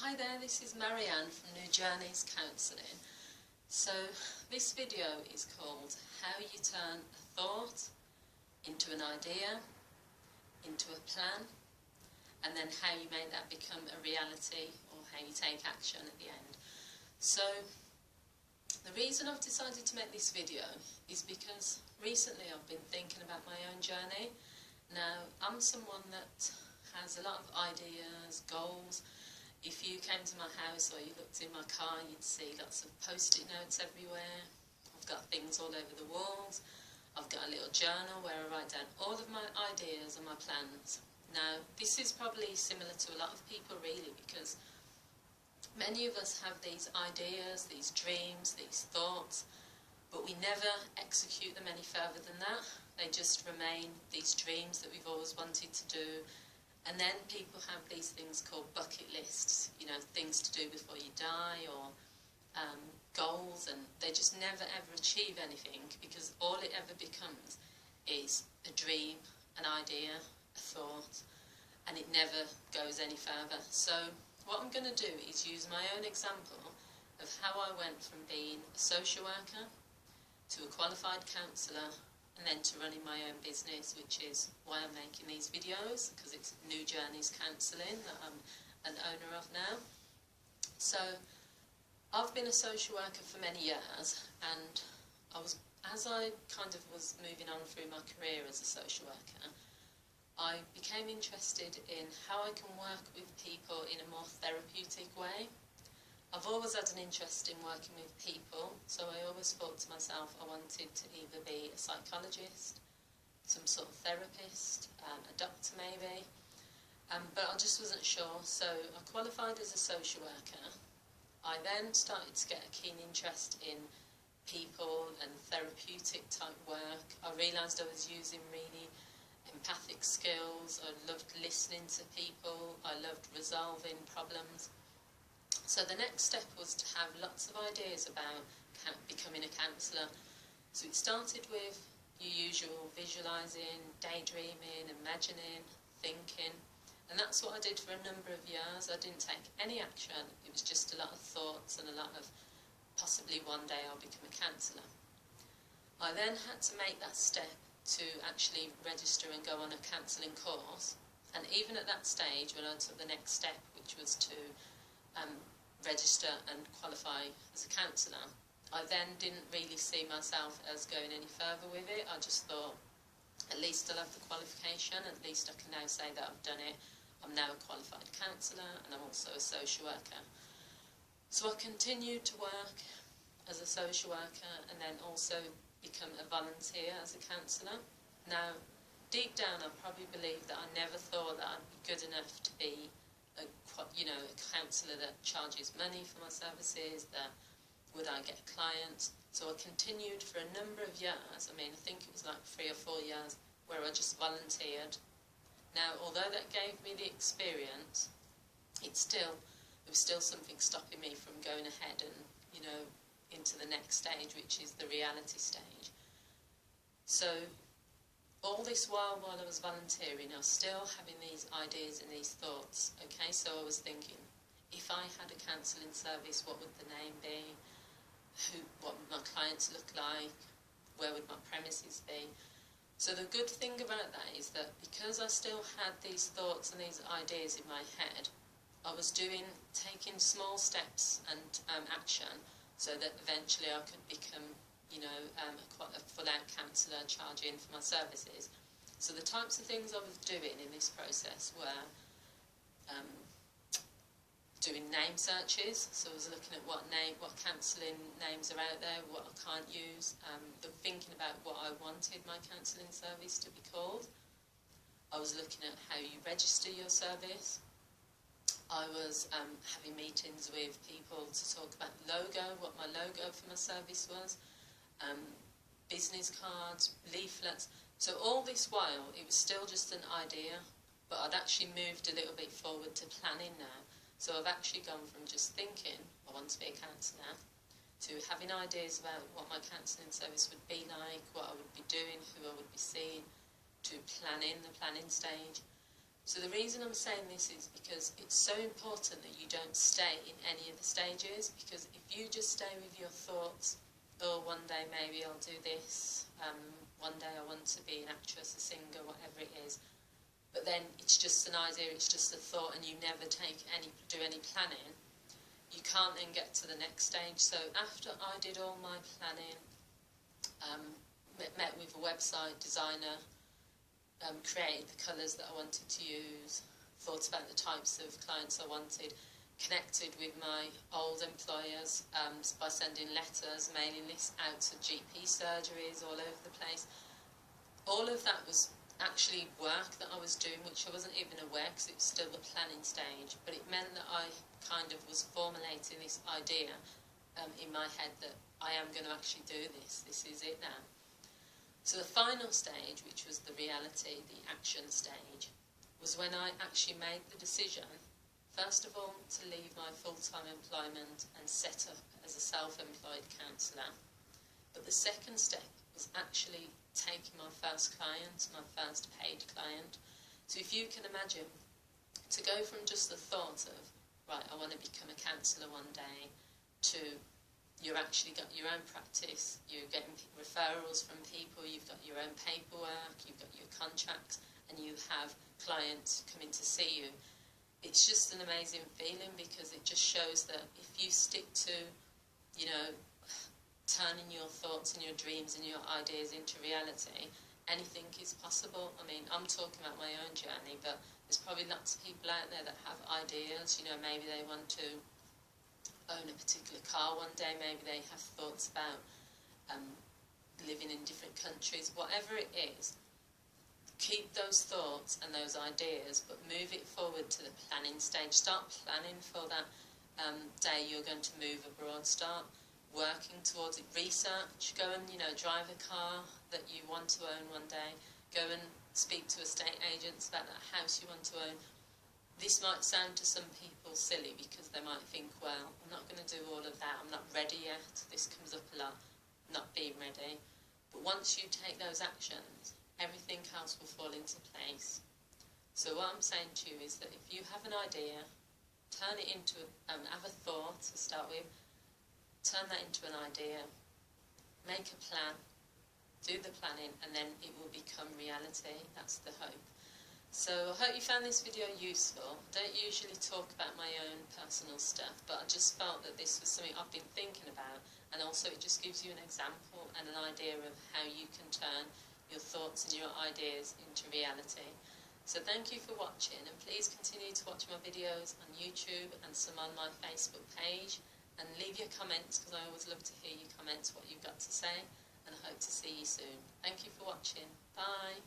Hi there, this is Marianne from New Journeys Counselling. So this video is called How You Turn a Thought into an Idea, into a plan, and then how you make that become a reality, or how you take action at the end. So the reason I've decided to make this video is because recently I've been thinking about my own journey. Now, I'm someone that has a lot of ideas, goals. If you came to my house or you looked in my car, you'd see lots of post-it notes everywhere. I've got things all over the walls. I've got a little journal where I write down all of my ideas and my plans. Now, this is probably similar to a lot of people really, because many of us have these ideas, these dreams, these thoughts, but we never execute them any further than that. They just remain these dreams that we've always wanted to do. And then people have these things called bucket lists, you know, things to do before you die, or goals, and they just never ever achieve anything, because all it ever becomes is a dream, an idea, a thought, and it never goes any further. So what I'm going to do is use my own example of how I went from being a social worker to a qualified counsellor, and then to running my own business, which is why I'm making these videos, because it's New Journeys Counselling that I'm an owner of now. So I've been a social worker for many years, and as I kind of was moving on through my career as a social worker, I became interested in how I can work with people in a more therapeutic way. I've always had an interest in working with people, so I always thought to myself I wanted to either be a psychologist, some sort of therapist, a doctor maybe, but I just wasn't sure. So I qualified as a social worker. I then started to get a keen interest in people and therapeutic type work. I realised I was using really empathic skills. I loved listening to people. I loved resolving problems. So the next step was to have lots of ideas about becoming a counsellor. So it started with your usual visualising, daydreaming, imagining, thinking. And that's what I did for a number of years. I didn't take any action. It was just a lot of thoughts and a lot of possibly one day I'll become a counsellor. I then had to make that step to actually register and go on a counselling course. And even at that stage, when I took the next step, which was to register and qualify as a counsellor, I then didn't really see myself as going any further with it. I just thought, at least I'll have the qualification, at least I can now say that I've done it. I'm now a qualified counsellor, and I'm also a social worker. So I continued to work as a social worker and then also become a volunteer as a counsellor. Now, deep down I probably believe that I never thought that I'd be good enough to be a counsellor that charges money for my services, that would I get clients. So I continued for a number of years. I mean, I think it was like 3 or 4 years where I just volunteered. Now, although that gave me the experience, there was still something stopping me from going ahead and, you know, into the next stage, which is the reality stage. So all this while I was volunteering, I was still having these ideas and these thoughts. Okay, so I was thinking, if I had a counselling service, what would the name be? What would my clients look like? Where would my premises be? So the good thing about that is that because I still had these thoughts and these ideas in my head, I was taking small steps and action, so that eventually I could become, you know, a full-out counsellor charging for my services. So the types of things I was doing in this process were doing name searches. So I was looking at what counselling names are out there, what I can't use, thinking about what I wanted my counselling service to be called. I was looking at how you register your service. I was having meetings with people to talk about logo, what my logo for my service was, business cards, leaflets. So all this while, it was still just an idea, but I'd actually moved a little bit forward to planning now. So I've actually gone from just thinking, I want to be a counsellor, to having ideas about what my counselling service would be like, what I would be doing, who I would be seeing, to planning, the planning stage, So the reason I'm saying this is because it's so important that you don't stay in any of the stages, because if you just stay with your thoughts, oh, one day maybe I'll do this, one day I want to be an actress, a singer, whatever it is, but then it's just an idea, it's just a thought, and you never do any planning, you can't then get to the next stage. So after I did all my planning, met with a website designer, created the colours that I wanted to use, thought about the types of clients I wanted, connected with my old employers by sending letters, mailing lists out to GP surgeries all over the place. All of that was actually work that I was doing, which I wasn't even aware because it was still the planning stage, but it meant that I kind of was formulating this idea in my head that I am going to actually do this, this is it now. So the final stage, which was the reality, the action stage, was when I actually made the decision, first of all, to leave my full-time employment and set up as a self-employed counsellor. But the second step was actually taking my first client, my first paid client. So if you can imagine, to go from just the thought of, right, I want to become a counsellor one day, to you've actually got your own practice, you're getting referrals from people, you've got your own paperwork, you've got your contracts, and you have clients coming to see you. It's just an amazing feeling, because it just shows that if you stick to, you know, turning your thoughts and your dreams and your ideas into reality, anything is possible. I mean, I'm talking about my own journey, but there's probably lots of people out there that have ideas. You know, maybe they want to own a particular car one day, maybe they have thoughts about living in different countries, whatever it is. Keep those thoughts and those ideas, but move it forward to the planning stage. Start planning for that day you're going to move abroad. Start working towards it. Research. Go and, you know, drive a car that you want to own one day. Go and speak to estate agents about that house you want to own. This might sound to some people silly, because they might think, well, I'm not going to do all of that, I'm not ready yet. This comes up a lot, not being ready. But once you take those actions, everything else will fall into place. So what I'm saying to you is that if you have an idea, turn it into, have a thought to start with, turn that into an idea, make a plan, do the planning, and then it will become reality. That's the hope. So I hope you found this video useful. I don't usually talk about my own personal stuff, but I just felt that this was something I've been thinking about, and also it just gives you an example and an idea of how you can turn your thoughts and your ideas into reality. So thank you for watching, and please continue to watch my videos on YouTube and some on my Facebook page, and leave your comments, because I always love to hear your comments, what you've got to say, and I hope to see you soon. Thank you for watching. Bye.